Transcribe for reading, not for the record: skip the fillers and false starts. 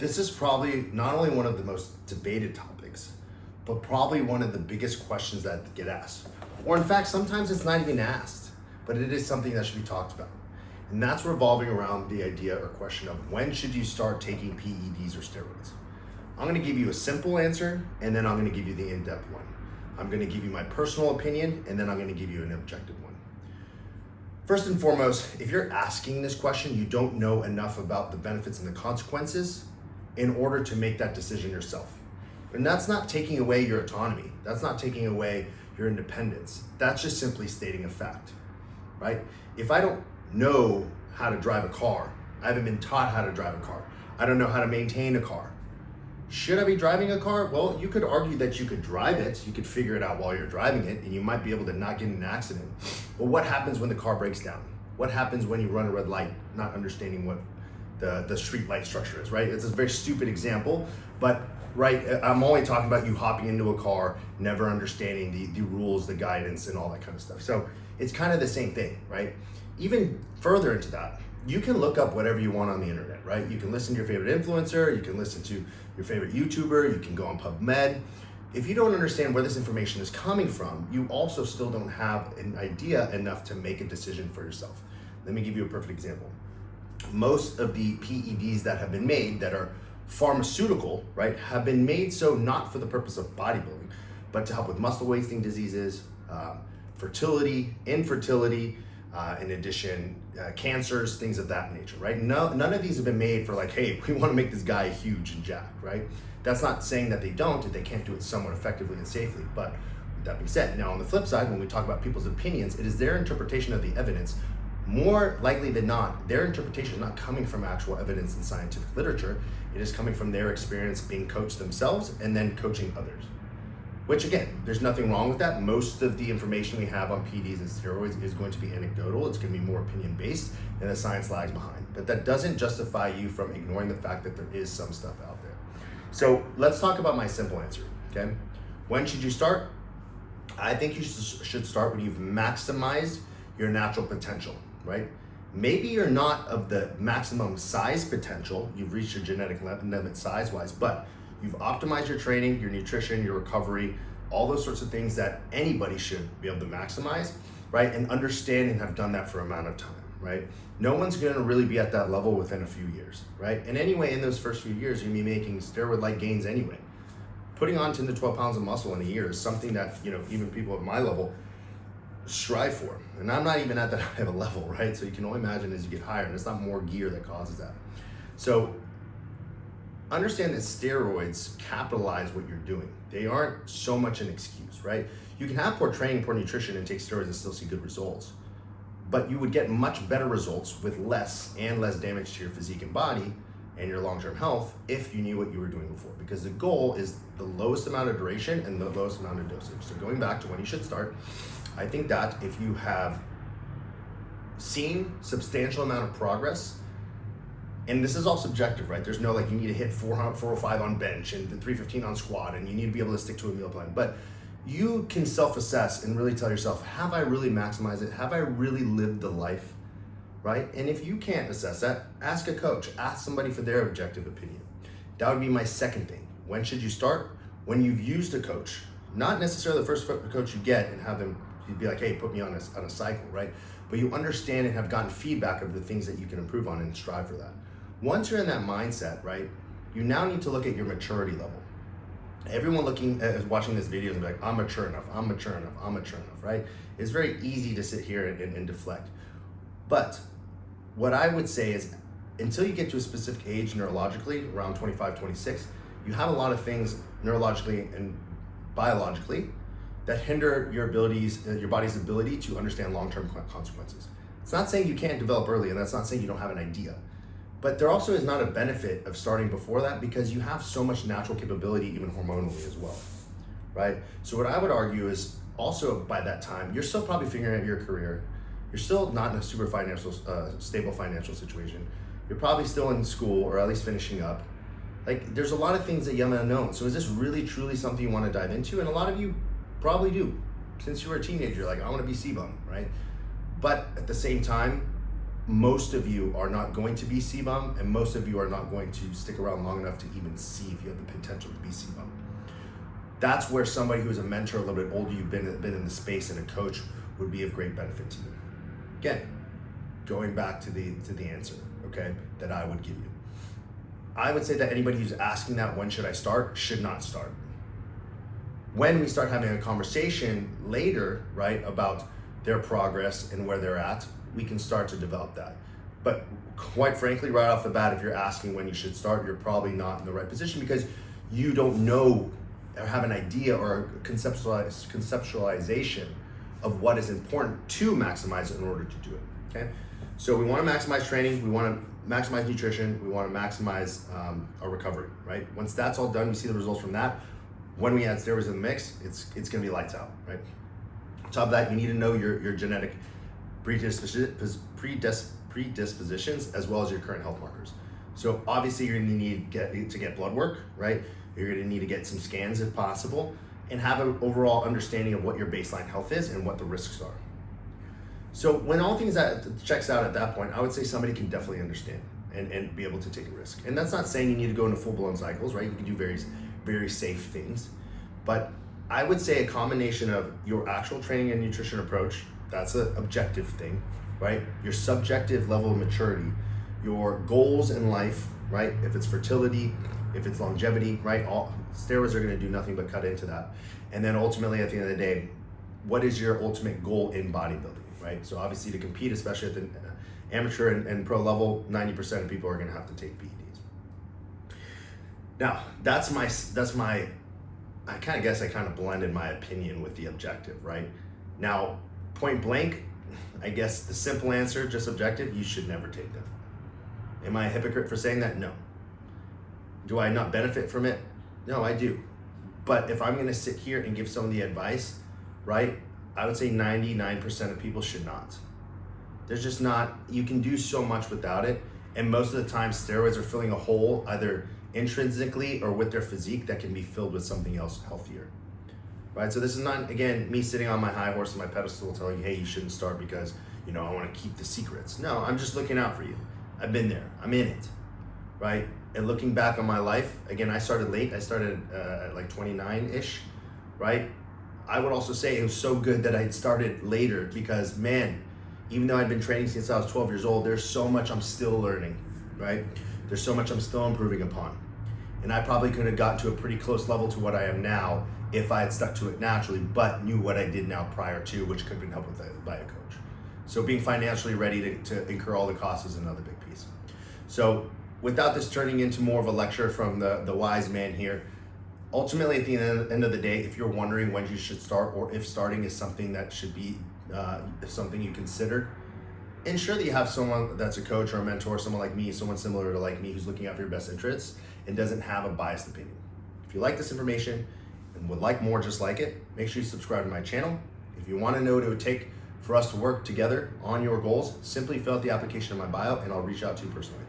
This is probably not only one of the most debated topics, but probably one of the biggest questions that get asked. Or in fact, sometimes it's not even asked, but it is something that should be talked about. And that's revolving around the idea or question of when should you start taking PEDs or steroids? I'm gonna give you a simple answer, and then I'm gonna give you the in-depth one. I'm gonna give you my personal opinion, and then I'm gonna give you an objective one. First and foremost, if you're asking this question, you don't know enough about the benefits and the consequences in order to make that decision yourself. And that's not taking away your autonomy. That's not taking away your independence. That's just simply stating a fact, right? If I don't know how to drive a car, I haven't been taught how to drive a car, I don't know how to maintain a car, should I be driving a car? Well, you could argue that you could drive it, you could figure it out while you're driving it, and you might be able to not get in an accident. But what happens when the car breaks down? What happens when you run a red light, not understanding what the street light structure is, right? It's a very stupid example, but right, I'm only talking about you hopping into a car, never understanding the rules, the guidance, and all that kind of stuff. So it's kind of the same thing, right? Even further into that, you can look up whatever you want on the internet, right? You can listen to your favorite influencer, you can listen to your favorite YouTuber, you can go on PubMed. If you don't understand where this information is coming from, you also still don't have an idea enough to make a decision for yourself. Let me give you a perfect example. Most of the PEDs that have been made that are pharmaceutical, right, have been made so not for the purpose of bodybuilding, but to help with muscle wasting diseases, fertility, infertility, in addition, cancers, things of that nature, right? None of these have been made for like, hey, we want to make this guy huge and jacked, right? That's not saying that they don't, that they can't do it somewhat effectively and safely, but with that being said, now on the flip side, when we talk about people's opinions, it is their interpretation of the evidence. More likely than not, their interpretation is not coming from actual evidence in scientific literature. It is coming from their experience being coached themselves and then coaching others. Which again, there's nothing wrong with that. Most of the information we have on PEDs and steroids is going to be anecdotal. It's going to be more opinion based, and the science lags behind. But that doesn't justify you from ignoring the fact that there is some stuff out there. So let's talk about my simple answer, okay? When should you start? I think you should start when you've maximized your natural potential, right? Maybe you're not of the maximum size potential, you've reached your genetic limit size-wise, but you've optimized your training, your nutrition, your recovery, all those sorts of things that anybody should be able to maximize, right? And understand and have done that for an amount of time, right? No one's gonna really be at that level within a few years, right? And anyway, in those first few years, you're gonna be making steroid-like gains anyway. Putting on 10 to 12 pounds of muscle in a year is something that, you know, even people at my level strive for. And I'm not even at that high of a level, right? So you can only imagine as you get higher, and it's not more gear that causes that. So understand that steroids capitalize what you're doing. They aren't so much an excuse, right? You can have poor training, poor nutrition, and take steroids and still see good results. But you would get much better results with less damage to your physique and body and your long-term health if you knew what you were doing before. Because the goal is the lowest amount of duration and the lowest amount of dosage. So going back to when you should start, I think that if you have seen substantial amount of progress, and this is all subjective, right? There's no like you need to hit 405 on bench and 315 on squat, and you need to be able to stick to a meal plan. But you can self-assess and really tell yourself, have I really maximized it? Have I really lived the life, right? And if you can't assess that, ask a coach, ask somebody for their objective opinion. That would be my second thing. When should you start? When you've used a coach, not necessarily the first coach you get and have them, you'd be like, hey, put me on a cycle, right? But you understand and have gotten feedback of the things that you can improve on and strive for that. Once you're in that mindset, right, you now need to look at your maturity level. Everyone watching this video is like, I'm mature enough, I'm mature enough, I'm mature enough, right? It's very easy to sit here and deflect. But what I would say is until you get to a specific age neurologically, around 25, 26, you have a lot of things neurologically and biologically that hinder your abilities, your body's ability to understand long-term consequences. It's not saying you can't develop early, and that's not saying you don't have an idea. But there also is not a benefit of starting before that because you have so much natural capability, even hormonally as well, right? So what I would argue is also by that time, you're still probably figuring out your career. You're still not in a super stable financial situation. You're probably still in school or at least finishing up. Like there's a lot of things that you haven't known. So is this really truly something you want to dive into? And a lot of you probably do. Since you were a teenager, like I want to be CBum, right? But at the same time, most of you are not going to be CBUM, and most of you are not going to stick around long enough to even see if you have the potential to be CBUM. That's where somebody who's a mentor, a little bit older, you've been in the space, and a coach would be of great benefit to you. Again, going back to the answer, okay, that I would give you. I would say that anybody who's asking that, when should I start, should not start. When we start having a conversation later, right, about their progress and where they're at, we can start to develop that. But quite frankly, right off the bat, if you're asking when you should start, you're probably not in the right position, because you don't know or have an idea or a conceptualization of what is important to maximize it in order to do it, okay? So we want to maximize training, we want to maximize nutrition, we want to maximize our recovery, right? Once that's all done, we see the results from that. When we add steroids in the mix, it's going to be lights out, right? On top of that, you need to know your genetic predispositions as well as your current health markers. So obviously you're going to need to get blood work, right? You're going to need to get some scans if possible, and have an overall understanding of what your baseline health is and what the risks are. So when all things that checks out at that point, I would say somebody can definitely understand and be able to take a risk. And that's not saying you need to go into full-blown cycles, right? You can do very, very safe things. But I would say a combination of your actual training and nutrition approach, that's an objective thing, right? Your subjective level of maturity, your goals in life, right? If it's fertility, if it's longevity, right? All steroids are going to do nothing but cut into that. And then ultimately, at the end of the day, what is your ultimate goal in bodybuilding, right? So obviously to compete, especially at the amateur and pro level, 90% of people are going to have to take PEDs. Now, that's my, I kind of blended my opinion with the objective, right? Now, point blank, I guess the simple answer, just objective, you should never take them. Am I a hypocrite for saying that? No. Do I not benefit from it? No, I do. But if I'm going to sit here and give some of the advice, right, I would say 99% of people should not. There's just not, you can do so much without it. And most of the time, steroids are filling a hole either intrinsically or with their physique that can be filled with something else healthier, right? So this is not, again, me sitting on my high horse and my pedestal telling you, hey, you shouldn't start because, you know, I want to keep the secrets. No, I'm just looking out for you. I've been there. I'm in it, right? And looking back on my life, again, I started late. I started at like 29-ish, right? I would also say it was so good that I'd started later because, man, even though I'd been training since I was 12 years old, there's so much I'm still learning, right? There's so much I'm still improving upon. And I probably could have gotten to a pretty close level to what I am now if I had stuck to it naturally, but knew what I did now prior to, which could have been helped with by a coach. So being financially ready to incur all the costs is another big piece. So without this turning into more of a lecture from the wise man here, ultimately at the end of the day, if you're wondering when you should start or if starting is something that should be something you consider, ensure that you have someone that's a coach or a mentor, someone like me, someone similar to like me who's looking out for your best interests and doesn't have a biased opinion. If you like this information and would like more just like it, make sure you subscribe to my channel. If you want to know what it would take for us to work together on your goals, simply fill out the application in my bio and I'll reach out to you personally.